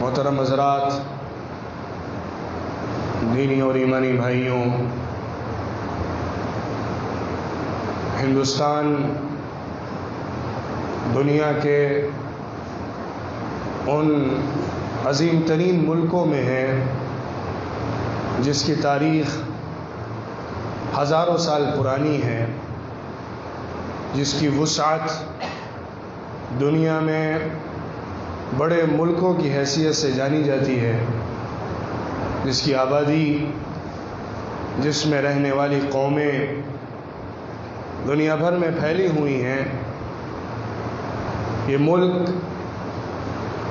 محترم حضرات، دینی اور ایمانی بھائیوں، ہندوستان دنیا کے ان عظیم ترین ملکوں میں ہے جس کی تاریخ ہزاروں سال پرانی ہے، جس کی وسعت دنیا میں بڑے ملکوں کی حیثیت سے جانی جاتی ہے، جس کی آبادی، جس میں رہنے والی قومیں دنیا بھر میں پھیلی ہوئی ہیں۔ یہ ملک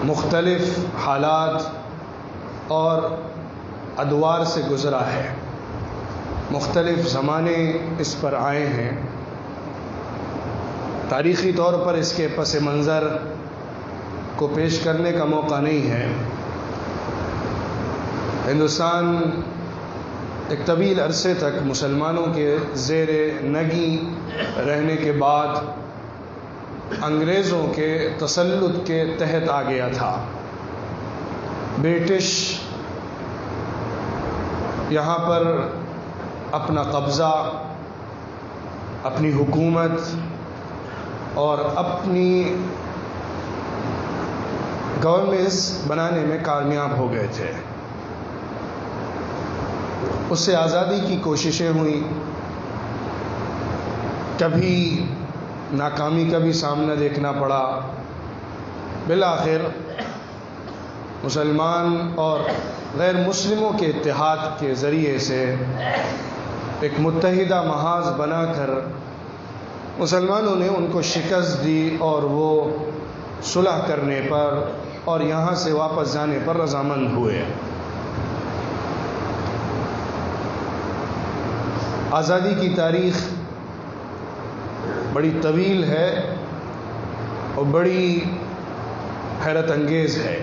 مختلف حالات اور ادوار سے گزرا ہے، مختلف زمانے اس پر آئے ہیں۔ تاریخی طور پر اس کے پس منظر کو پیش کرنے کا موقع نہیں ہے۔ ہندوستان ایک طویل عرصے تک مسلمانوں کے زیر نگی رہنے کے بعد انگریزوں کے تسلط کے تحت آ گیا تھا۔ برٹش یہاں پر اپنا قبضہ، اپنی حکومت اور اپنی گورننس بنانے میں کامیاب ہو گئے تھے۔ اس سے آزادی کی کوششیں ہوئیں، کبھی ناکامی کا بھی سامنا دیکھنا پڑا۔ بالآخر مسلمان اور غیر مسلموں کے اتحاد کے ذریعے سے ایک متحدہ محاذ بنا کر مسلمانوں نے ان کو شکست دی اور وہ صلح کرنے پر اور یہاں سے واپس جانے پر رضامند ہوئے۔ آزادی کی تاریخ بڑی طویل ہے اور بڑی حیرت انگیز ہے۔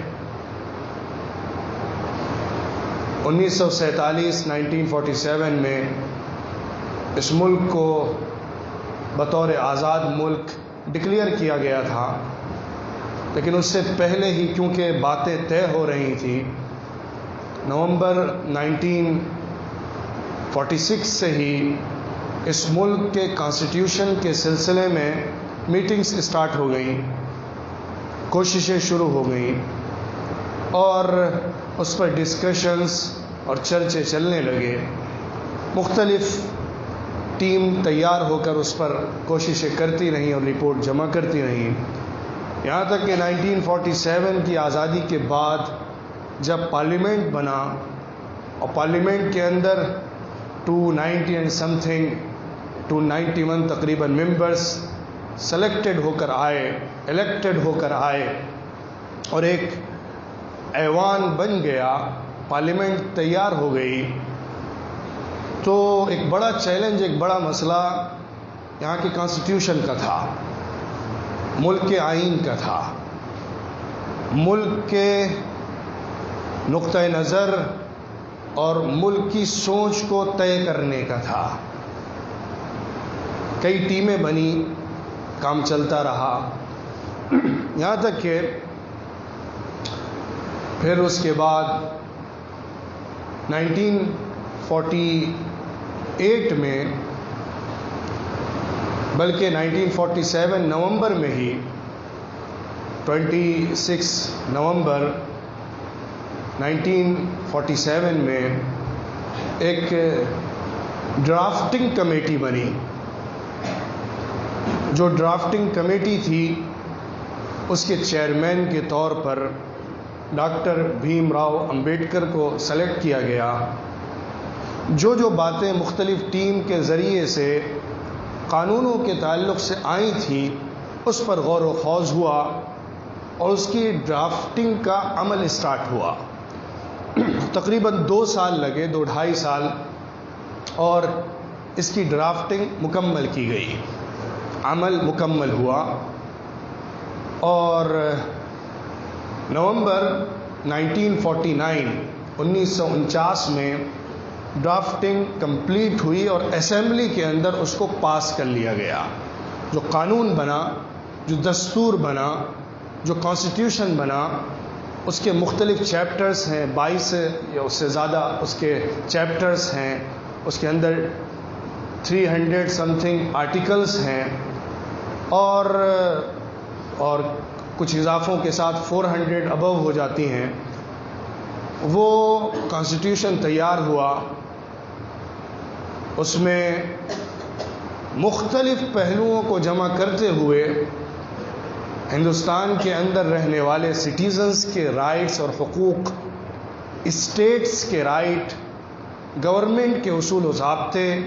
1947 میں اس ملک کو بطور آزاد ملک ڈکلیئر کیا گیا تھا، لیکن اس سے پہلے ہی کیونکہ باتیں طے ہو رہی تھیں، نومبر 1946 سے ہی اس ملک کے کانسٹیٹیوشن کے سلسلے میں میٹنگز اسٹارٹ ہو گئیں، کوششیں شروع ہو گئیں اور اس پر ڈسکشنز اور چرچے چلنے لگے۔ مختلف ٹیم تیار ہو کر اس پر کوششیں کرتی رہیں اور رپورٹ جمع کرتی رہیں، یہاں تک کہ 1947 کی آزادی کے بعد جب پارلیمنٹ بنا اور پارلیمنٹ کے اندر 291 تقریباً ممبرز سلیکٹڈ ہو کر آئے، الیکٹڈ ہو کر آئے اور ایک ایوان بن گیا، پارلیمنٹ تیار ہو گئی، تو ایک بڑا چیلنج، ایک بڑا مسئلہ یہاں کے کانسٹیٹیوشن کا تھا، ملک کے آئین کا تھا، ملک کے نقطہ نظر اور ملک کی سوچ کو طے کرنے کا تھا۔ کئی ٹیمیں بنی، کام چلتا رہا، یہاں تک کہ پھر اس کے بعد 1948 میں، بلکہ 1947 نومبر میں ہی 26 نومبر 1947 میں ایک ڈرافٹنگ کمیٹی بنی۔ جو ڈرافٹنگ کمیٹی تھی اس کے چیئرمین کے طور پر ڈاکٹر بھیم راؤ امبیڈکر کو سلیکٹ کیا گیا۔ جو باتیں مختلف ٹیم کے ذریعے سے قانونوں کے تعلق سے آئی تھیں اس پر غور و خوض ہوا اور اس کی ڈرافٹنگ کا عمل اسٹارٹ ہوا۔ تقریباً 2 سال لگے، 2-2.5 سال، اور اس کی ڈرافٹنگ مکمل کی گئی، عمل مکمل ہوا، اور نومبر 1949 میں ڈرافٹنگ کمپلیٹ ہوئی اور اسمبلی کے اندر اس کو پاس کر لیا گیا۔ جو قانون بنا، جو دستور بنا، جو کانسٹیٹیوشن بنا، اس کے مختلف چیپٹرز ہیں، 22 یا اس سے زیادہ اس کے چیپٹرز ہیں، اس کے اندر 300 سم تھنگ آرٹیکلز ہیں، اور کچھ اضافوں کے ساتھ 400 ابو ہو جاتی ہیں۔ وہ کانسٹیٹیوشن تیار ہوا، اس میں مختلف پہلوؤں کو جمع کرتے ہوئے ہندوستان کے اندر رہنے والے سٹیزنز کے رائٹس اور حقوق، اسٹیٹس کے رائٹ، گورنمنٹ کے اصول و ضابطے،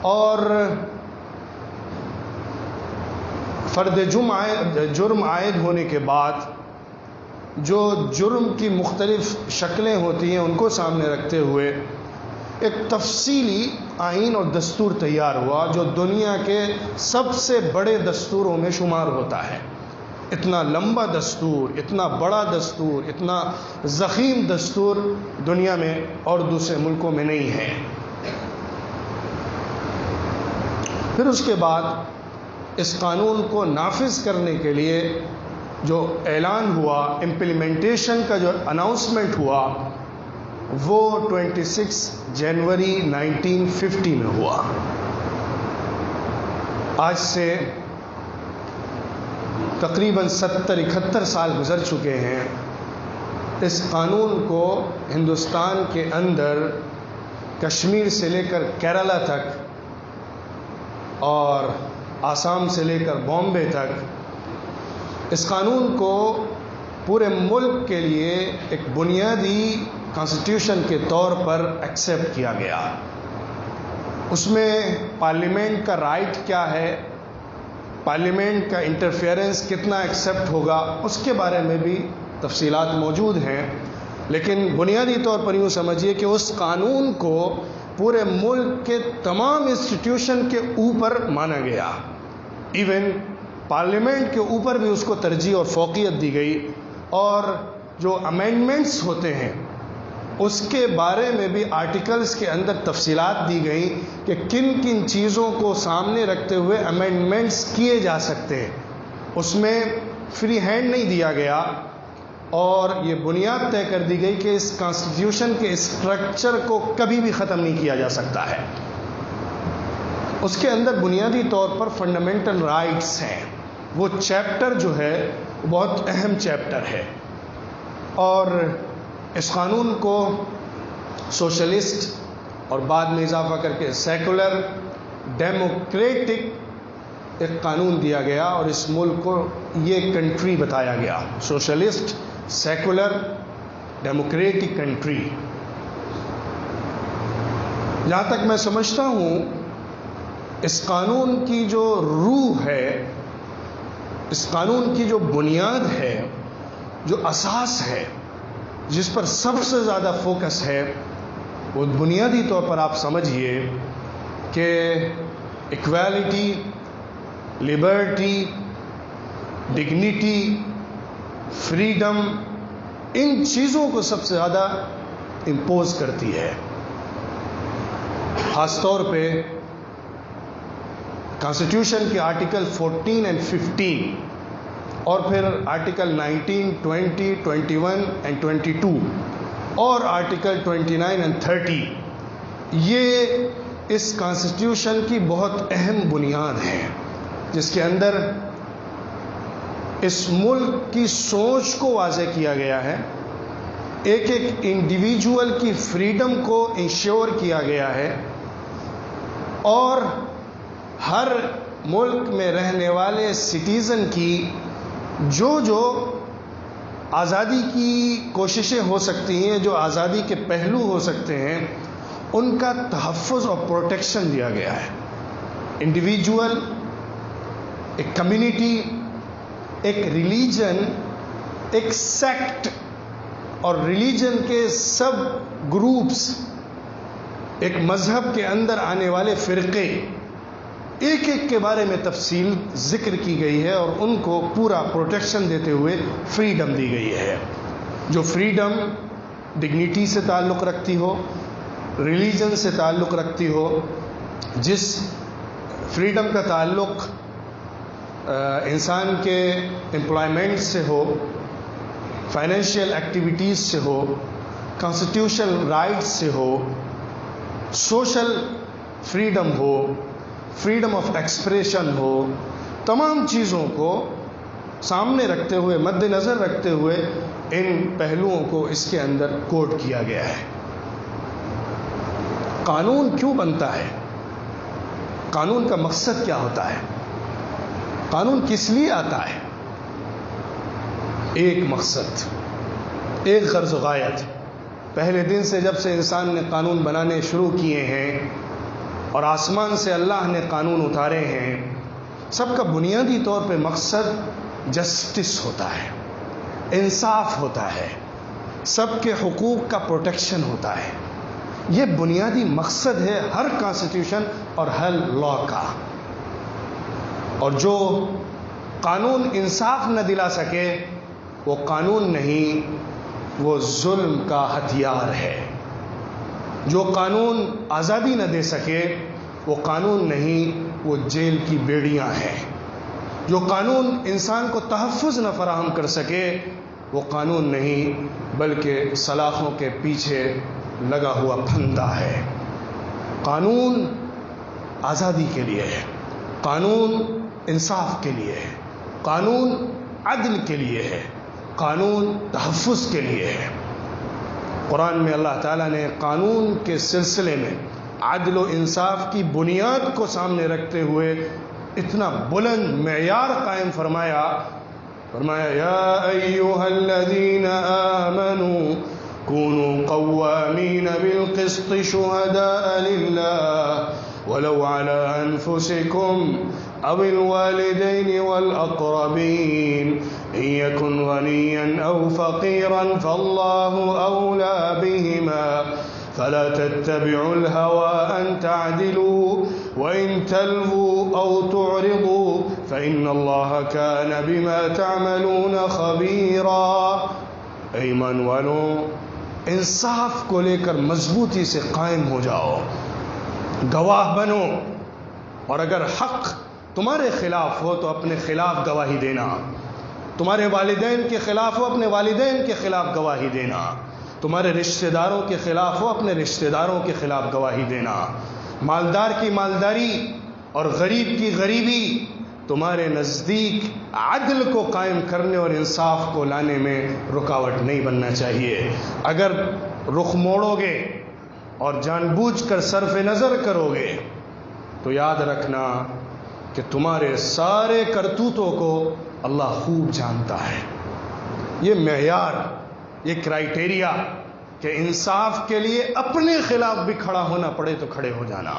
اور فرد جرم عائد ہونے کے بعد جو جرم کی مختلف شکلیں ہوتی ہیں ان کو سامنے رکھتے ہوئے ایک تفصیلی آئین اور دستور تیار ہوا، جو دنیا کے سب سے بڑے دستوروں میں شمار ہوتا ہے۔ اتنا لمبا دستور، اتنا بڑا دستور، اتنا ضخیم دستور دنیا میں اور دوسرے ملکوں میں نہیں ہے۔ پھر اس کے بعد اس قانون کو نافذ کرنے کے لیے جو اعلان ہوا، امپلیمنٹیشن کا جو اناؤنسمنٹ ہوا، وہ 26 جنوری 1950 میں ہوا۔ آج سے تقریباً 71 سال گزر چکے ہیں۔ اس قانون کو ہندوستان کے اندر کشمیر سے لے کر کیرالہ تک اور آسام سے لے کر بامبے تک اس قانون کو پورے ملک کے لیے ایک بنیادی کانسٹیٹیوشن کے طور پر ایکسیپٹ کیا گیا۔ اس میں پارلیمنٹ کا رائٹ کیا ہے، پارلیمنٹ کا انٹرفیئرنس کتنا ایکسیپٹ ہوگا، اس کے بارے میں بھی تفصیلات موجود ہیں، لیکن بنیادی طور پر یوں سمجھیے کہ اس قانون کو پورے ملک کے تمام انسٹیٹیوشن کے اوپر مانا گیا، ایون پارلیمنٹ کے اوپر بھی اس کو ترجیح اور فوقیت دی گئی، اور جو امینڈمنٹس ہوتے ہیں اس کے بارے میں بھی آرٹیکلز کے اندر تفصیلات دی گئیں کہ کن کن چیزوں کو سامنے رکھتے ہوئے امینڈمنٹس کیے جا سکتے ہیں۔ اس میں فری ہینڈ نہیں دیا گیا، اور یہ بنیاد طے کر دی گئی کہ اس کانسٹیٹیوشن کے اسٹرکچر کو کبھی بھی ختم نہیں کیا جا سکتا ہے۔ اس کے اندر بنیادی طور پر فنڈامنٹل رائٹس ہیں، وہ چیپٹر جو ہے بہت اہم چیپٹر ہے، اور اس قانون کو سوشلسٹ اور بعد میں اضافہ کر کے سیکولر ڈیموکریٹک ایک قانون دیا گیا، اور اس ملک کو یہ کنٹری بتایا گیا، سوشلسٹ سیکولر ڈیموکریٹک کنٹری۔ جہاں تک میں سمجھتا ہوں اس قانون کی جو روح ہے، اس قانون کی جو بنیاد ہے، جو اساس ہے، جس پر سب سے زیادہ فوکس ہے، وہ بنیادی طور پر آپ سمجھیے کہ ایکویلٹی، لبرٹی، ڈگنیٹی، فریڈم، ان چیزوں کو سب سے زیادہ امپوز کرتی ہے۔ خاص طور پہ کانسٹیٹیوشن کے آرٹیکل 14 اور 15، اور پھر آرٹیکل 19، 20، 21 اور 22، اور آرٹیکل 29 اور 30، یہ اس کانسٹیٹیوشن کی بہت اہم بنیاد ہے، جس کے اندر اس ملک کی سوچ کو واضح کیا گیا ہے، ایک ایک انڈیویجول کی فریڈم کو انشور کیا گیا ہے، اور ہر ملک میں رہنے والے سٹیزن کی جو آزادی کی کوششیں ہو سکتی ہیں، جو آزادی کے پہلو ہو سکتے ہیں، ان کا تحفظ اور پروٹیکشن دیا گیا ہے۔ انڈیویجول، ایک کمیونٹی، ایک ریلیجن، ایک سیکٹ، اور ریلیجن کے سب گروپس، ایک مذہب کے اندر آنے والے فرقے، ایک ایک کے بارے میں تفصیل ذکر کی گئی ہے، اور ان کو پورا پروٹیکشن دیتے ہوئے فریڈم دی گئی ہے۔ جو فریڈم ڈگنیٹی سے تعلق رکھتی ہو، ریلیجن سے تعلق رکھتی ہو، جس فریڈم کا تعلق انسان کے امپلائمنٹ سے ہو، فائنینشیل ایکٹیویٹیز سے ہو، کانسٹیٹیوشنل رائٹس سے ہو، سوشل فریڈم ہو، فریڈم آف ایکسپریشن ہو، تمام چیزوں کو سامنے رکھتے ہوئے، مد نظر رکھتے ہوئے ان پہلوؤں کو اس کے اندر کوڈ کیا گیا ہے۔ قانون کیوں بنتا ہے؟ قانون کا مقصد کیا ہوتا ہے؟ قانون کس لیے آتا ہے؟ ایک مقصد، ایک غرض و غایت۔ پہلے دن سے جب سے انسان نے قانون بنانے شروع کیے ہیں اور آسمان سے اللہ نے قانون اتارے ہیں، سب کا بنیادی طور پہ مقصد جسٹس ہوتا ہے، انصاف ہوتا ہے، سب کے حقوق کا پروٹیکشن ہوتا ہے۔ یہ بنیادی مقصد ہے ہر کانسٹیٹیوشن اور ہر لا کا۔ اور جو قانون انصاف نہ دلا سکے وہ قانون نہیں، وہ ظلم کا ہتھیار ہے۔ جو قانون آزادی نہ دے سکے وہ قانون نہیں، وہ جیل کی بیڑیاں ہیں۔ جو قانون انسان کو تحفظ نہ فراہم کر سکے وہ قانون نہیں، بلکہ سلاخوں کے پیچھے لگا ہوا پھندا ہے۔ قانون آزادی کے لیے ہے، قانون انصاف کے لیے ہے، قانون عدل کے لیے ہے، قانون تحفظ کے لیے ہے۔ قرآن میں اللہ تعالیٰ نے قانون کے سلسلے میں عدل و انصاف کی بنیاد کو سامنے رکھتے ہوئے اتنا بلند معیار قائم فرمایا یا ایھا الذین آمنوا كونوا قوامین بالقسط شهداء للہ ولو على انفسکم او الوالدین والاقربین ان یکن غنیا او فقیرا فاللہ اولی بہما فلا تتبعوا الهوى أن تعدلوا وإن تلووا أو تعرضوا فإن الله كان بما تعملون خبيرا۔ ایمان والوں، انصاف کو لے کر مضبوطی سے قائم ہو جاؤ، گواہ بنو، اور اگر حق تمہارے خلاف ہو تو اپنے خلاف گواہی دینا، تمہارے والدین کے خلاف ہو اپنے والدین کے خلاف گواہی دینا، تمہارے رشتہ داروں کے خلاف ہو اپنے رشتہ داروں کے خلاف گواہی دینا، مالدار کی مالداری اور غریب کی غریبی تمہارے نزدیک عدل کو قائم کرنے اور انصاف کو لانے میں رکاوٹ نہیں بننا چاہیے۔ اگر رخ موڑو گے اور جان بوجھ کر صرف نظر کرو گے تو یاد رکھنا کہ تمہارے سارے کرتوتوں کو اللہ خوب جانتا ہے۔ یہ معیار، یہ کرائیٹیریا کہ انصاف کے لیے اپنے خلاف بھی کھڑا ہونا پڑے تو کھڑے ہو جانا،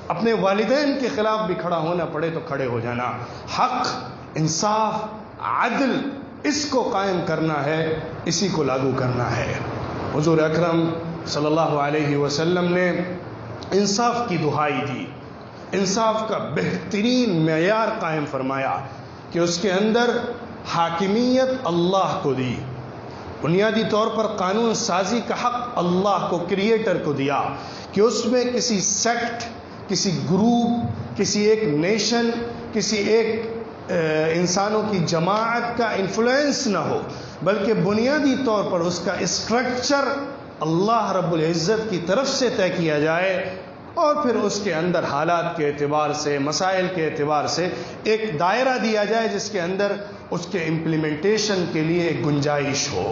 اپنے والدین کے خلاف بھی کھڑا ہونا پڑے تو کھڑے ہو جانا، حق، انصاف، عدل، اس کو قائم کرنا ہے، اسی کو لاگو کرنا ہے۔ حضور اکرم صلی اللہ علیہ وسلم نے انصاف کی دہائی دی، انصاف کا بہترین معیار قائم فرمایا کہ اس کے اندر حاکمیت اللہ کو دی، بنیادی طور پر قانون سازی کا حق اللہ کو، کریٹر کو دیا، کہ اس میں کسی سیکٹ، کسی گروپ، کسی ایک نیشن، کسی ایک انسانوں کی جماعت کا انفلوئنس نہ ہو، بلکہ بنیادی طور پر اس کا اسٹرکچر اللہ رب العزت کی طرف سے طے کیا جائے، اور پھر اس کے اندر حالات کے اعتبار سے، مسائل کے اعتبار سے ایک دائرہ دیا جائے جس کے اندر اس کے امپلیمنٹیشن کے لیے ایک گنجائش ہو۔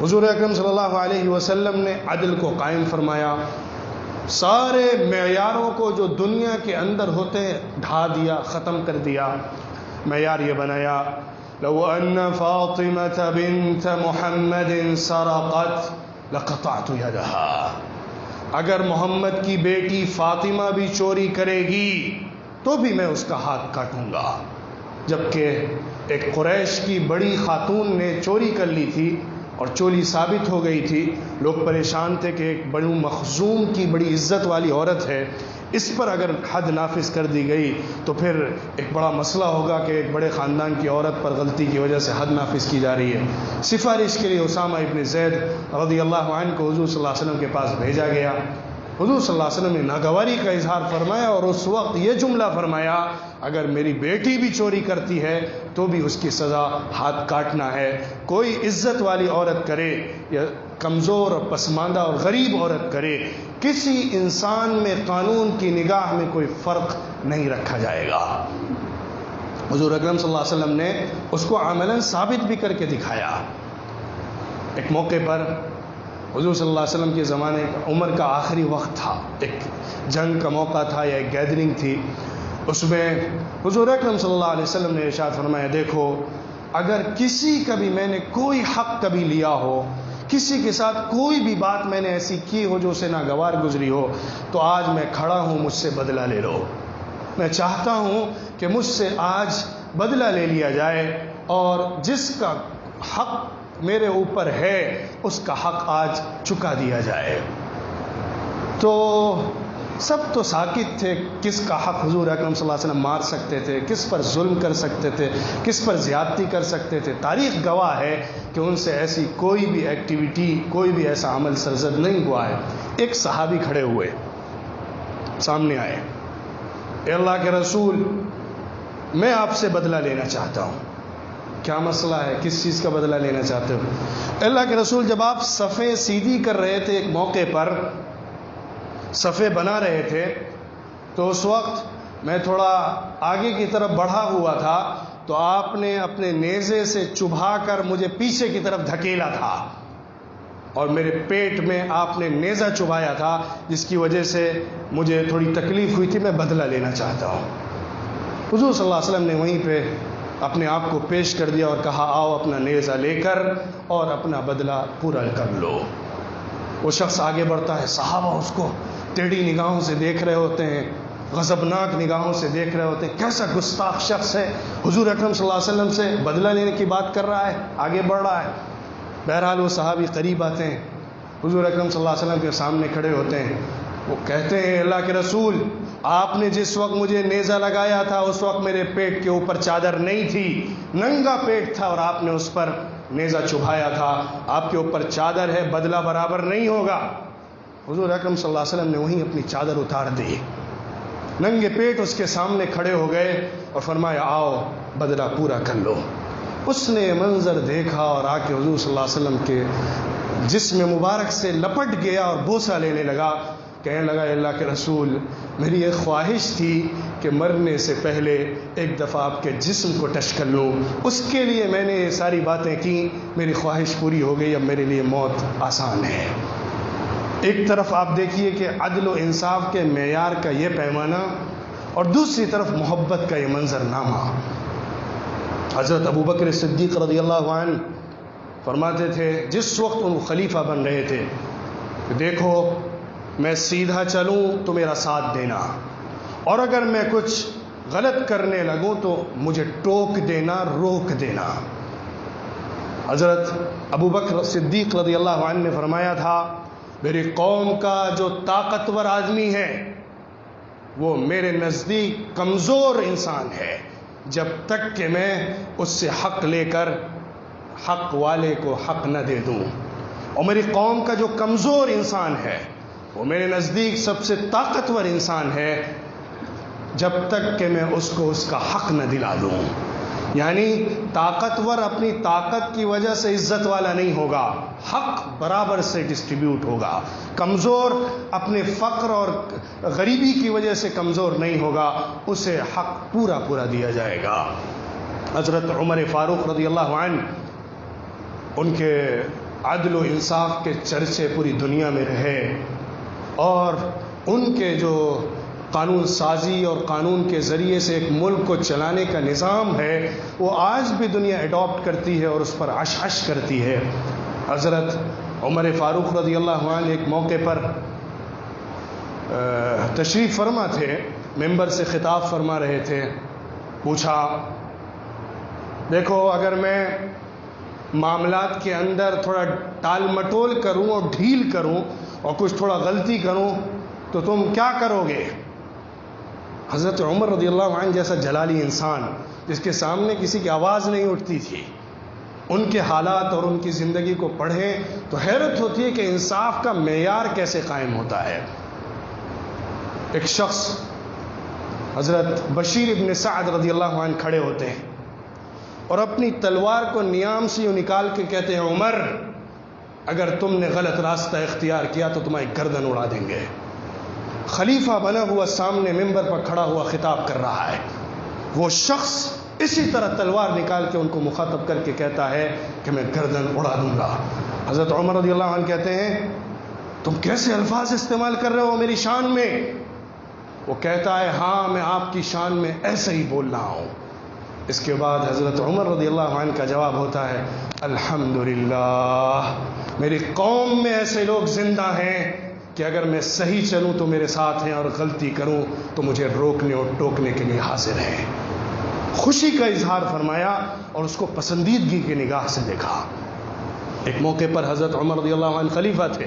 حضور اکرم صلی اللہ علیہ وسلم نے عدل کو قائم فرمایا، سارے معیاروں کو جو دنیا کے اندر ہوتے ہیں ڈھا دیا، ختم کر دیا۔ معیار یہ بنایا، لو ان فاطمة بنت محمد سرقت لقطعت يدها، اگر محمد کی بیٹی فاطمہ بھی چوری کرے گی تو بھی میں اس کا ہاتھ کاٹوں گا۔ جبکہ ایک قریش کی بڑی خاتون نے چوری کر لی تھی اور چوری ثابت ہو گئی تھی، لوگ پریشان تھے کہ ایک بنو مخزوم کی بڑی عزت والی عورت ہے، اس پر اگر حد نافذ کر دی گئی تو پھر ایک بڑا مسئلہ ہوگا کہ ایک بڑے خاندان کی عورت پر غلطی کی وجہ سے حد نافذ کی جا رہی ہے۔ سفارش کے لیے اسامہ ابن زید رضی اللہ عنہ کو حضور صلی اللہ علیہ وسلم کے پاس بھیجا گیا۔ حضور صلی اللہ علیہ وسلم نے ناگواری کا اظہار فرمایا اور اس وقت یہ جملہ فرمایا اگر میری بیٹی بھی چوری کرتی ہے تو بھی اس کی سزا ہاتھ کاٹنا ہے۔ کوئی عزت والی عورت کرے یا کمزور اور پسماندہ اور غریب عورت کرے، کسی انسان میں قانون کی نگاہ میں کوئی فرق نہیں رکھا جائے گا۔ حضور اکرم صلی اللہ علیہ وسلم نے اس کو عملاً ثابت بھی کر کے دکھایا۔ ایک موقع پر حضور صلی اللہ علیہ وسلم کے زمانے عمر کا آخری وقت تھا، ایک جنگ کا موقع تھا یا ایک گیدرنگ تھی، اس میں حضور اکرم صلی اللہ علیہ وسلم نے ارشاد فرمایا، دیکھو اگر کسی کا بھی میں نے کوئی حق کبھی لیا ہو، کسی کے ساتھ کوئی بھی بات میں نے ایسی کی ہو جو اسے ناگوار گزری ہو، تو آج میں کھڑا ہوں، مجھ سے بدلہ لے لو۔ میں چاہتا ہوں کہ مجھ سے آج بدلہ لے لیا جائے اور جس کا حق میرے اوپر ہے اس کا حق آج چکا دیا جائے۔ تو سب تو ساکت تھے، کس کا حق حضور اکرم صلی اللہ علیہ وسلم مار سکتے تھے، کس پر ظلم کر سکتے تھے، کس پر زیادتی کر سکتے تھے۔ تاریخ گواہ ہے کہ ان سے ایسی کوئی بھی ایکٹیویٹی، کوئی بھی ایسا عمل سرزد نہیں ہوا ہے۔ ایک صحابی کھڑے ہوئے، سامنے آئے، اے اللہ کے رسول، میں آپ سے بدلہ لینا چاہتا ہوں۔ کیا مسئلہ ہے، کس چیز کا بدلہ لینا چاہتے ہو؟ اے اللہ کے رسول، جب آپ صفیں سیدھی کر رہے تھے، ایک موقع پر صفیں بنا رہے تھے، تو اس وقت میں تھوڑا آگے کی طرف بڑھا ہوا تھا، تو آپ نے اپنے نیزے سے چبھا کر مجھے پیچھے کی طرف دھکیلا تھا اور میرے پیٹ میں آپ نے نیزہ چبھایا تھا، جس کی وجہ سے مجھے تھوڑی تکلیف ہوئی تھی، میں بدلہ لینا چاہتا ہوں۔ حضور صلی اللہ علیہ وسلم نے وہیں پہ اپنے آپ کو پیش کر دیا اور کہا، آؤ اپنا نیزہ لے کر اور اپنا بدلہ پورا کر لو۔ وہ شخص آگے بڑھتا ہے، صحابہ اس کو ٹیڑھی نگاہوں سے دیکھ رہے ہوتے ہیں، غضبناک نگاہوں سے دیکھ رہے ہوتے ہیں، کیسا گستاخ شخص ہے، حضور اکرم صلی اللہ علیہ وسلم سے بدلہ لینے کی بات کر رہا ہے، آگے بڑھ رہا ہے۔ بہرحال وہ صحابی قریب آتے ہیں، حضور اکرم صلی اللہ علیہ وسلم کے سامنے کھڑے ہوتے ہیں، وہ کہتے ہیں، اللہ کے رسول، آپ نے جس وقت مجھے نیزہ لگایا تھا اس وقت میرے پیٹ کے اوپر چادر نہیں تھی، ننگا پیٹ تھا اور آپ نے اس پر نیزہ چبھایا تھا، آپ کے اوپر چادر ہے، بدلہ برابر نہیں ہوگا۔ حضور اکرم صلی اللہ علیہ وسلم نے وہیں اپنی چادر اتار دی، ننگے پیٹ اس کے سامنے کھڑے ہو گئے اور فرمایا، آؤ بدلہ پورا کر لو۔ اس نے منظر دیکھا اور آ کے حضور صلی اللہ علیہ وسلم کے جسم مبارک سے لپٹ گیا اور بوسہ لینے لگا، کہنے لگا، اے اللہ کے رسول، میری ایک خواہش تھی کہ مرنے سے پہلے ایک دفعہ آپ کے جسم کو ٹچ کر لوں، اس کے لیے میں نے یہ ساری باتیں کی، میری خواہش پوری ہو گئی، اب میرے لیے موت آسان ہے۔ ایک طرف آپ دیکھیے کہ عدل و انصاف کے معیار کا یہ پیمانہ، اور دوسری طرف محبت کا یہ منظرنامہ۔ حضرت ابوبکر صدیق رضی اللہ عنہ فرماتے تھے، جس وقت وہ خلیفہ بن رہے تھے، دیکھو میں سیدھا چلوں تو میرا ساتھ دینا، اور اگر میں کچھ غلط کرنے لگوں تو مجھے ٹوک دینا، روک دینا۔ حضرت ابوبکر صدیق رضی اللہ عنہ نے فرمایا تھا، میری قوم کا جو طاقتور آدمی ہے وہ میرے نزدیک کمزور انسان ہے، جب تک کہ میں اس سے حق لے کر حق والے کو حق نہ دے دوں، اور میری قوم کا جو کمزور انسان ہے وہ میرے نزدیک سب سے طاقتور انسان ہے، جب تک کہ میں اس کو اس کا حق نہ دلا دوں۔ یعنی طاقتور اپنی طاقت کی وجہ سے عزت والا نہیں ہوگا، حق برابر سے ڈسٹریبیوٹ ہوگا۔ کمزور اپنے فقر اور غریبی کی وجہ سے کمزور نہیں ہوگا، اسے حق پورا پورا دیا جائے گا۔ حضرت عمر فاروق رضی اللہ عنہ، ان کے عدل و انصاف کے چرچے پوری دنیا میں رہے، اور ان کے جو قانون سازی اور قانون کے ذریعے سے ایک ملک کو چلانے کا نظام ہے، وہ آج بھی دنیا اڈاپٹ کرتی ہے اور اس پر عش عش کرتی ہے۔ حضرت عمر فاروق رضی اللہ عنہ ایک موقع پر تشریف فرما تھے، ممبر سے خطاب فرما رہے تھے، پوچھا، دیکھو اگر میں معاملات کے اندر تھوڑا ٹال مٹول کروں اور ڈھیل کروں اور کچھ تھوڑا غلطی کروں تو تم کیا کرو گے؟ حضرت عمر رضی اللہ عنہ جیسا جلالی انسان، جس کے سامنے کسی کی آواز نہیں اٹھتی تھی، ان کے حالات اور ان کی زندگی کو پڑھیں تو حیرت ہوتی ہے کہ انصاف کا معیار کیسے قائم ہوتا ہے۔ ایک شخص حضرت بشیر ابن سعد رضی اللہ عنہ کھڑے ہوتے ہیں اور اپنی تلوار کو نیام سے یوں نکال کے کہتے ہیں عمر اگر تم نے غلط راستہ اختیار کیا تو تمہاری گردن اڑا دیں گے. خلیفہ بنا ہوا سامنے ممبر پر کھڑا ہوا خطاب کر رہا ہے. وہ شخص اسی طرح تلوار نکال کے ان کو مخاطب کر کے کہتا ہے کہ میں گردن اڑا دوں گا. حضرت عمر رضی اللہ عنہ کہتے ہیں تم کیسے الفاظ استعمال کر رہے ہو میری شان میں؟ وہ کہتا ہے ہاں میں آپ کی شان میں ایسے ہی بول رہا ہوں. اس کے بعد حضرت عمر رضی اللہ عنہ کا جواب ہوتا ہے الحمدللہ میری قوم میں ایسے لوگ زندہ ہیں کہ اگر میں صحیح چلوں تو میرے ساتھ ہیں اور غلطی کروں تو مجھے روکنے اور ٹوکنے کے لیے حاضر ہیں. خوشی کا اظہار فرمایا اور اس کو پسندیدگی کی نگاہ سے دیکھا. ایک موقع پر حضرت عمر رضی اللہ عنہ خلیفہ تھے,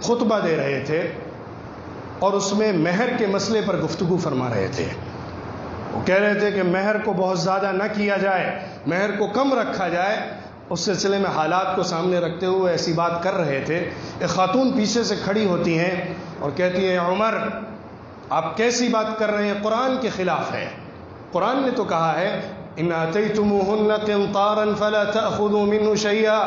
خطبہ دے رہے تھے اور اس میں مہر کے مسئلے پر گفتگو فرما رہے تھے. وہ کہہ رہے تھے کہ مہر کو بہت زیادہ نہ کیا جائے, مہر کو کم رکھا جائے. اس سلسلے میں حالات کو سامنے رکھتے ہوئے ایسی بات کر رہے تھے. ایک خاتون پیچھے سے کھڑی ہوتی ہیں اور کہتی ہیں عمر آپ کیسی بات کر رہے ہیں, قرآن کے خلاف ہے. قرآن نے تو کہا ہے ان آتیتموہن قنطارا فلا تأخذوا منه شیئا,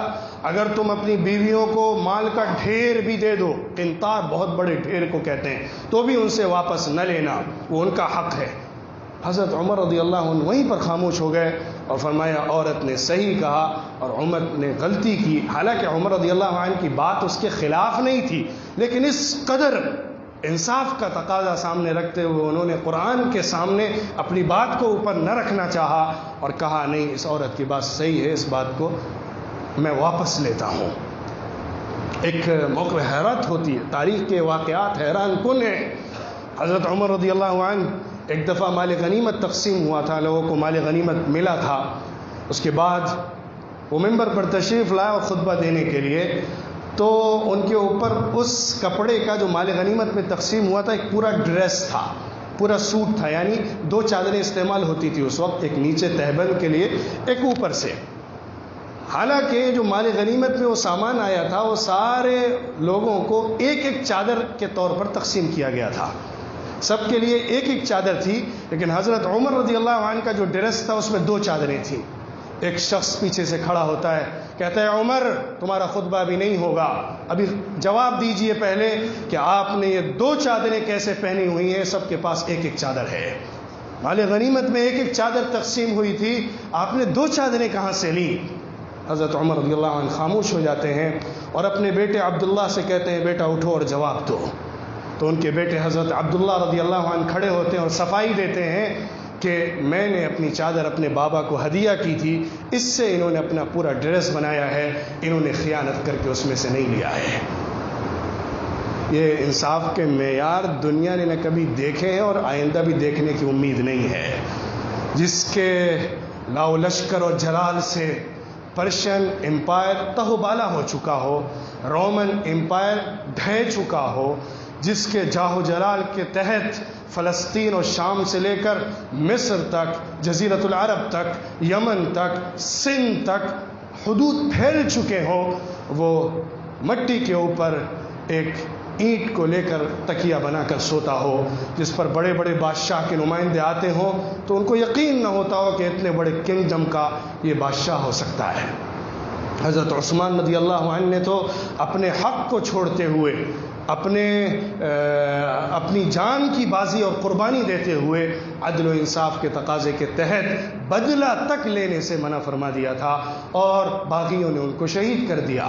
اگر تم اپنی بیویوں کو مال کا ڈھیر بھی دے دو, قنطار بہت بڑے ڈھیر کو کہتے ہیں, تو بھی ان سے واپس نہ لینا, وہ ان کا حق ہے. حضرت عمر رضی اللہ عنہ وہیں پر خاموش ہو گئے اور فرمایا عورت نے صحیح کہا اور عمر نے غلطی کی. حالانکہ عمر رضی اللہ عنہ کی بات اس کے خلاف نہیں تھی, لیکن اس قدر انصاف کا تقاضا سامنے رکھتے ہوئے انہوں نے قرآن کے سامنے اپنی بات کو اوپر نہ رکھنا چاہا اور کہا نہیں اس عورت کی بات صحیح ہے, اس بات کو میں واپس لیتا ہوں. ایک موقع حیرت ہوتی ہے, تاریخ کے واقعات حیران کن ہیں. حضرت عمر رضی اللہ عنہ ایک دفعہ مال غنیمت تقسیم ہوا تھا, لوگوں کو مال غنیمت ملا تھا. اس کے بعد وہ ممبر پر تشریف لائے اور خطبہ دینے کے لیے, تو ان کے اوپر اس کپڑے کا جو مال غنیمت میں تقسیم ہوا تھا ایک پورا ڈریس تھا, پورا سوٹ تھا, یعنی 2 چادریں استعمال ہوتی تھی اس وقت, ایک نیچے تہبند کے لیے ایک اوپر سے. حالانکہ جو مال غنیمت میں وہ سامان آیا تھا وہ سارے لوگوں کو ایک ایک چادر کے طور پر تقسیم کیا گیا تھا, سب کے لیے ایک ایک چادر تھی. لیکن حضرت عمر رضی اللہ عنہ کا جو ڈریس تھا اس میں 2 چادریں تھیں. ایک شخص پیچھے سے کھڑا ہوتا ہے, کہتا ہے عمر تمہارا خطبہ ابھی نہیں ہوگا, ابھی جواب دیجئے پہلے کہ آپ نے یہ 2 چادریں کیسے پہنی ہوئی ہیں, سب کے پاس ایک ایک چادر ہے. مال غنیمت میں ایک ایک چادر تقسیم ہوئی تھی, آپ نے 2 چادریں کہاں سے لی؟ حضرت عمر رضی اللہ عنہ خاموش ہو جاتے ہیں اور اپنے بیٹے عبداللہ سے کہتے ہیں بیٹا اٹھو اور جواب دو. تو ان کے بیٹے حضرت عبداللہ رضی اللہ عنہ کھڑے ہوتے ہیں اور صفائی دیتے ہیں کہ میں نے اپنی چادر اپنے بابا کو ہدیہ کی تھی, اس سے انہوں نے اپنا پورا ڈریس بنایا ہے, انہوں نے خیانت کر کے اس میں سے نہیں لیا ہے. یہ انصاف کے معیار دنیا نے نہ کبھی دیکھے ہیں اور آئندہ بھی دیکھنے کی امید نہیں ہے. جس کے لاؤ لشکر اور جلال سے پرشین امپائر تہو بالا ہو چکا ہو, رومن امپائر ڈھہ چکا ہو, جس کے جاہ و جلال کے تحت فلسطین اور شام سے لے کر مصر تک, جزیرۃ العرب تک, یمن تک, سندھ تک حدود پھیل چکے ہوں, وہ مٹی کے اوپر ایک اینٹ کو لے کر تکیہ بنا کر سوتا ہو, جس پر بڑے بڑے بادشاہ کے نمائندے آتے ہوں تو ان کو یقین نہ ہوتا ہو کہ اتنے بڑے کنگڈم کا یہ بادشاہ ہو سکتا ہے. حضرت عثمان رضی اللہ عنہ نے تو اپنے حق کو چھوڑتے ہوئے, اپنی جان کی بازی اور قربانی دیتے ہوئے عدل و انصاف کے تقاضے کے تحت بدلہ تک لینے سے منع فرما دیا تھا اور باغیوں نے ان کو شہید کر دیا.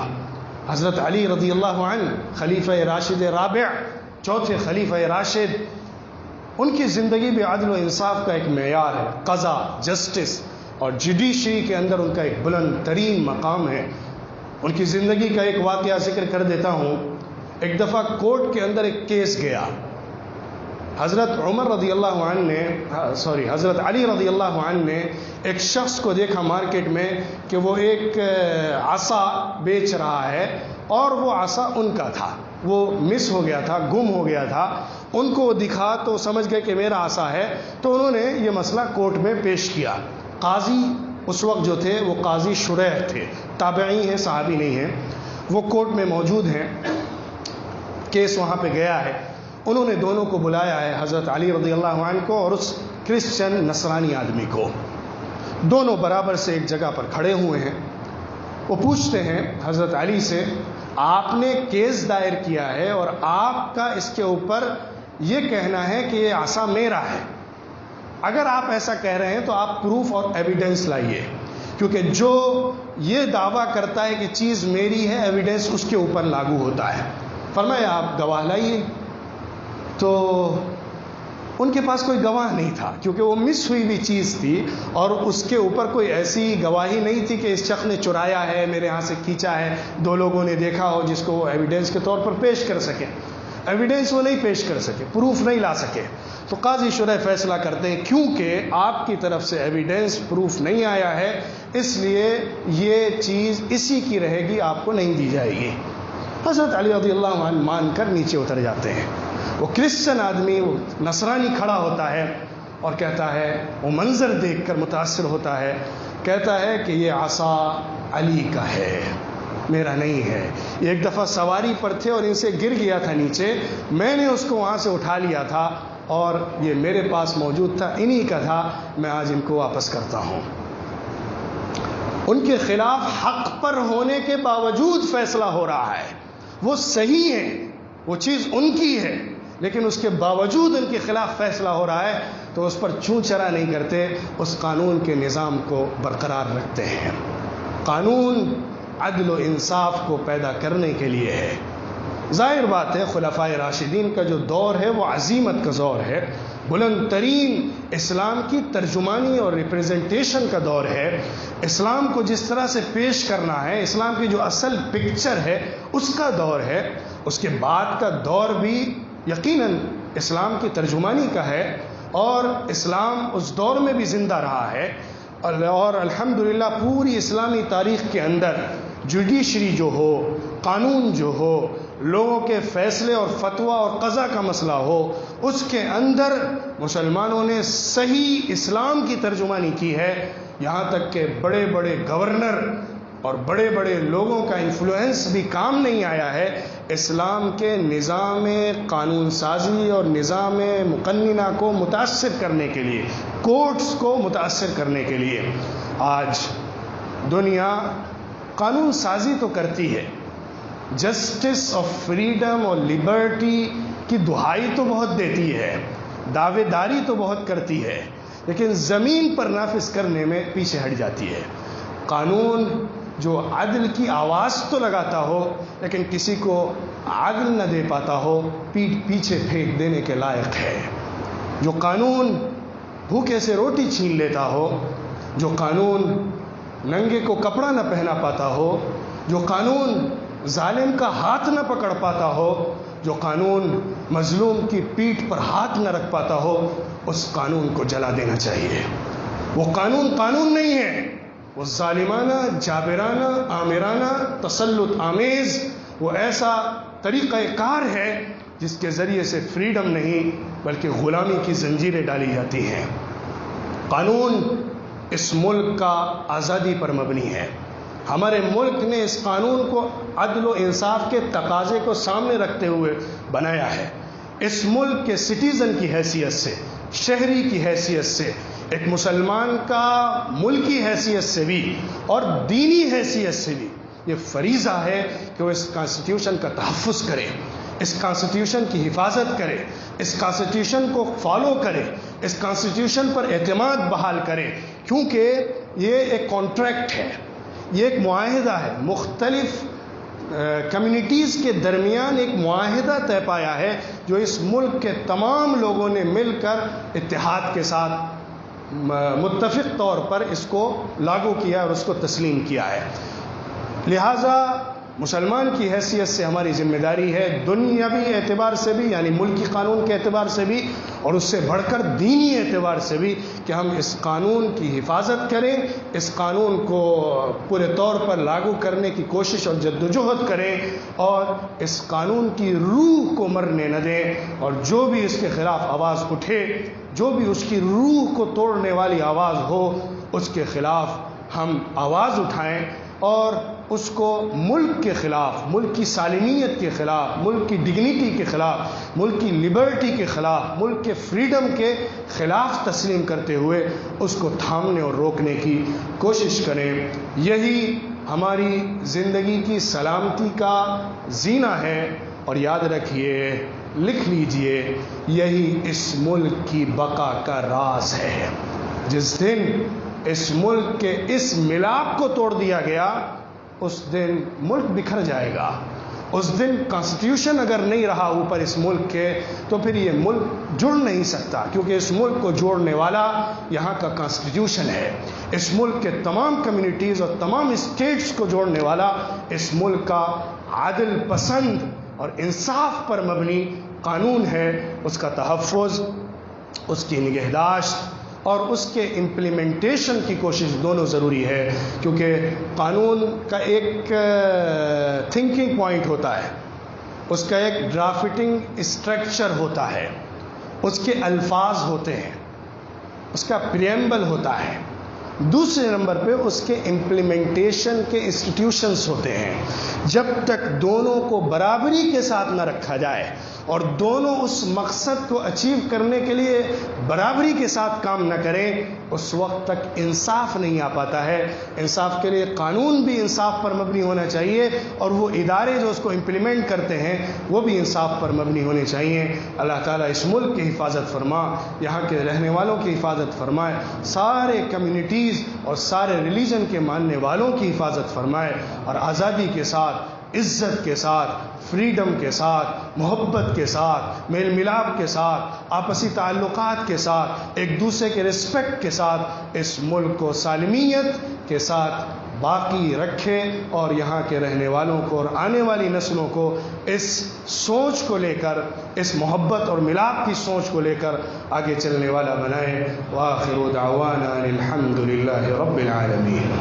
حضرت علی رضی اللہ عنہ خلیفہ راشد رابع, 4تھے خلیفہ راشد, ان کی زندگی میں عدل و انصاف کا ایک معیار ہے, قضا جسٹس اور جوڈیشری کے اندر ان کا ایک بلند ترین مقام ہے. ان کی زندگی کا ایک واقعہ ذکر کر دیتا ہوں. ایک دفعہ کورٹ کے اندر ایک کیس گیا. حضرت علی رضی اللہ عنہ نے ایک شخص کو دیکھا مارکیٹ میں کہ وہ ایک عصا بیچ رہا ہے اور وہ عصا ان کا تھا, وہ مس ہو گیا تھا, گم ہو گیا تھا. ان کو دکھا تو سمجھ گئے کہ میرا عصا ہے, تو انہوں نے یہ مسئلہ کورٹ میں پیش کیا. قاضی اس وقت جو تھے وہ قاضی شریح تھے, تابعی ہیں, صحابی نہیں ہیں, وہ کورٹ میں موجود ہیں. کیس وہاں پہ گیا ہے. انہوں نے دونوں کو بلایا ہے، حضرت علی رضی اللہ عنہ کو اور اس کرسچن نصرانی آدمی کو. دونوں برابر سے ایک جگہ پر کھڑے ہوئے ہیں. وہ پوچھتے ہیں حضرت علی سے، آپ نے کیس دائر کیا ہے اور آپ کا اس کے اوپر یہ کہنا ہے کہ یہ عصا میرا ہے. اگر آپ ایسا کہہ رہے ہیں تو آپ پروف اور ایویڈنس لائیے، کیونکہ جو یہ دعویٰ کرتا ہے کہ چیز میری ہے، ایویڈنس اس کے اوپر لاگو ہوتا ہے. فرمایا آپ گواہ لائیے. تو ان کے پاس کوئی گواہ نہیں تھا، کیونکہ وہ مس ہوئی ہوئی چیز تھی اور اس کے اوپر کوئی ایسی گواہی نہیں تھی کہ اس شخص نے چرایا ہے، میرے ہاں سے کھینچا ہے، دو لوگوں نے دیکھا ہو جس کو وہ ایویڈنس کے طور پر پیش کر سکیں. ایویڈنس وہ نہیں پیش کر سکے، پروف نہیں لا سکے. تو قاضی شرح فیصلہ کرتے ہیں کیونکہ آپ کی طرف سے ایویڈنس پروف نہیں آیا ہے، اس لیے یہ چیز اسی کی رہے گی، آپ کو نہیں دی جائے گی. حضرت علی رضی اللہ عنہ مان کر نیچے اتر جاتے ہیں. وہ کرسچن آدمی، وہ نصرانی کھڑا ہوتا ہے اور کہتا ہے، وہ منظر دیکھ کر متاثر ہوتا ہے، کہتا ہے کہ یہ عصا علی کا ہے، میرا نہیں ہے. ایک دفعہ سواری پر تھے اور ان سے گر گیا تھا نیچے، میں نے اس کو وہاں سے اٹھا لیا تھا اور یہ میرے پاس موجود تھا، انہی کا تھا، میں آج ان کو واپس کرتا ہوں. ان کے خلاف حق پر ہونے کے باوجود فیصلہ ہو رہا ہے، وہ صحیح ہے، وہ چیز ان کی ہے، لیکن اس کے باوجود ان کے خلاف فیصلہ ہو رہا ہے تو اس پر چوں چرا نہیں کرتے، اس قانون کے نظام کو برقرار رکھتے ہیں. قانون عدل و انصاف کو پیدا کرنے کے لیے ہے. ظاہر بات ہے خلفائے راشدین کا جو دور ہے وہ عظیمت کا دور ہے، بلند ترین اسلام کی ترجمانی اور ریپریزنٹیشن کا دور ہے. اسلام کو جس طرح سے پیش کرنا ہے، اسلام کی جو اصل پکچر ہے اس کا دور ہے. اس کے بعد کا دور بھی یقیناً اسلام کی ترجمانی کا ہے اور اسلام اس دور میں بھی زندہ رہا ہے. اور الحمدللہ پوری اسلامی تاریخ کے اندر جوڈیشری جو ہو، قانون جو ہو، لوگوں کے فیصلے اور فتویٰ اور قضا کا مسئلہ ہو، اس کے اندر مسلمانوں نے صحیح اسلام کی ترجمانی کی ہے. یہاں تک کہ بڑے بڑے گورنر اور بڑے بڑے لوگوں کا انفلوئنس بھی کام نہیں آیا ہے اسلام کے نظام قانون سازی اور نظام مقننہ کو متاثر کرنے کے لیے، کورٹس کو متاثر کرنے کے لیے. آج دنیا قانون سازی تو کرتی ہے، جسٹس اور فریڈم اور لبرٹی کی دہائی تو بہت دیتی ہے، دعوے داری تو بہت کرتی ہے، لیکن زمین پر نافذ کرنے میں پیچھے ہٹ جاتی ہے. قانون جو عدل کی آواز تو لگاتا ہو لیکن کسی کو عدل نہ دے پاتا ہو، پیٹھ پیچھے پھینک دینے کے لائق ہے. جو قانون بھوکے سے روٹی چھین لیتا ہو، جو قانون ننگے کو کپڑا نہ پہنا پاتا ہو، جو قانون ظالم کا ہاتھ نہ پکڑ پاتا ہو، جو قانون مظلوم کی پیٹھ پر ہاتھ نہ رکھ پاتا ہو، اس قانون کو جلا دینا چاہیے. وہ قانون قانون نہیں ہے، وہ ظالمانہ، جابرانہ، آمرانہ، تسلط آمیز، وہ ایسا طریقہ کار ہے جس کے ذریعے سے فریڈم نہیں بلکہ غلامی کی زنجیریں ڈالی جاتی ہیں. قانون اس ملک کا آزادی پر مبنی ہے. ہمارے ملک نے اس قانون کو عدل و انصاف کے تقاضے کو سامنے رکھتے ہوئے بنایا ہے. اس ملک کے سٹیزن کی حیثیت سے، شہری کی حیثیت سے، ایک مسلمان کا ملکی حیثیت سے بھی اور دینی حیثیت سے بھی یہ فریضہ ہے کہ وہ اس کانسٹیٹیوشن کا تحفظ کرے، اس کانسٹیٹیوشن کی حفاظت کرے، اس کانسٹیٹیوشن کو فالو کرے، اس کانسٹیٹیوشن پر اعتماد بحال کرے، کیونکہ یہ ایک کانٹریکٹ ہے، یہ ایک معاہدہ ہے. مختلف کمیونٹیز کے درمیان ایک معاہدہ طے پایا ہے جو اس ملک کے تمام لوگوں نے مل کر اتحاد کے ساتھ متفق طور پر اس کو لاگو کیا اور اس کو تسلیم کیا ہے. لہٰذا مسلمان کی حیثیت سے ہماری ذمہ داری ہے دنیاوی اعتبار سے بھی، یعنی ملکی قانون کے اعتبار سے بھی، اور اس سے بڑھ کر دینی اعتبار سے بھی، کہ ہم اس قانون کی حفاظت کریں، اس قانون کو پورے طور پر لاگو کرنے کی کوشش اور جدوجہد کریں، اور اس قانون کی روح کو مرنے نہ دیں. اور جو بھی اس کے خلاف آواز اٹھے، جو بھی اس کی روح کو توڑنے والی آواز ہو، اس کے خلاف ہم آواز اٹھائیں. اور اس کو ملک کے خلاف، ملک کی سالمیت کے خلاف، ملک کی ڈگنیٹی کے خلاف، ملک کی لبرٹی کے خلاف، ملک کے فریڈم کے خلاف تسلیم کرتے ہوئے اس کو تھامنے اور روکنے کی کوشش کریں۔ یہی ہماری زندگی کی سلامتی کا زینہ ہے، اور یاد رکھیے، لکھ لیجئے، یہی اس ملک کی بقا کا راز ہے۔ جس دن اس ملک کے اس ملاپ کو توڑ دیا گیا، اس دن ملک بکھر جائے گا۔ اس دن کانسٹیٹیوشن اگر نہیں رہا اوپر اس ملک کے، تو پھر یہ ملک جڑ نہیں سکتا، کیونکہ اس ملک کو جوڑنے والا یہاں کا کانسٹیٹیوشن ہے۔ اس ملک کے تمام کمیونٹیز اور تمام اسٹیٹس کو جوڑنے والا اس ملک کا عادل پسند اور انصاف پر مبنی قانون ہے۔ اس کا تحفظ، اس کی نگہداشت اور اس کے امپلیمنٹیشن کی کوشش دونوں ضروری ہے، کیونکہ قانون کا ایک تھنکنگ پوائنٹ ہوتا ہے، اس کا ایک ڈرافٹنگ اسٹرکچر ہوتا ہے، اس کے الفاظ ہوتے ہیں، اس کا پریمبل ہوتا ہے، دوسرے نمبر پہ اس کے امپلیمنٹیشن کے انسٹیٹیوشنز ہوتے ہیں۔ جب تک دونوں کو برابری کے ساتھ نہ رکھا جائے اور دونوں اس مقصد کو اچیو کرنے کے لیے برابری کے ساتھ کام نہ کریں، اس وقت تک انصاف نہیں آ پاتا ہے۔ انصاف کے لیے قانون بھی انصاف پر مبنی ہونا چاہیے، اور وہ ادارے جو اس کو امپلیمنٹ کرتے ہیں وہ بھی انصاف پر مبنی ہونے چاہیے۔ اللہ تعالیٰ اس ملک کی حفاظت فرما، یہاں کے رہنے والوں کی حفاظت فرمائے، سارے کمیونٹیز اور سارے ریلیجن کے ماننے والوں کی حفاظت فرمائے، اور آزادی کے ساتھ، عزت کے ساتھ، فریڈم کے ساتھ، محبت کے ساتھ، میل ملاپ کے ساتھ، آپسی تعلقات کے ساتھ، ایک دوسرے کے رسپیکٹ کے ساتھ اس ملک کو سالمیت کے ساتھ باقی رکھے، اور یہاں کے رہنے والوں کو اور آنے والی نسلوں کو اس سوچ کو لے کر، اس محبت اور ملاپ کی سوچ کو لے کر آگے چلنے والا بنائے۔ وآخر دعوانا الحمد للہ رب العالمین۔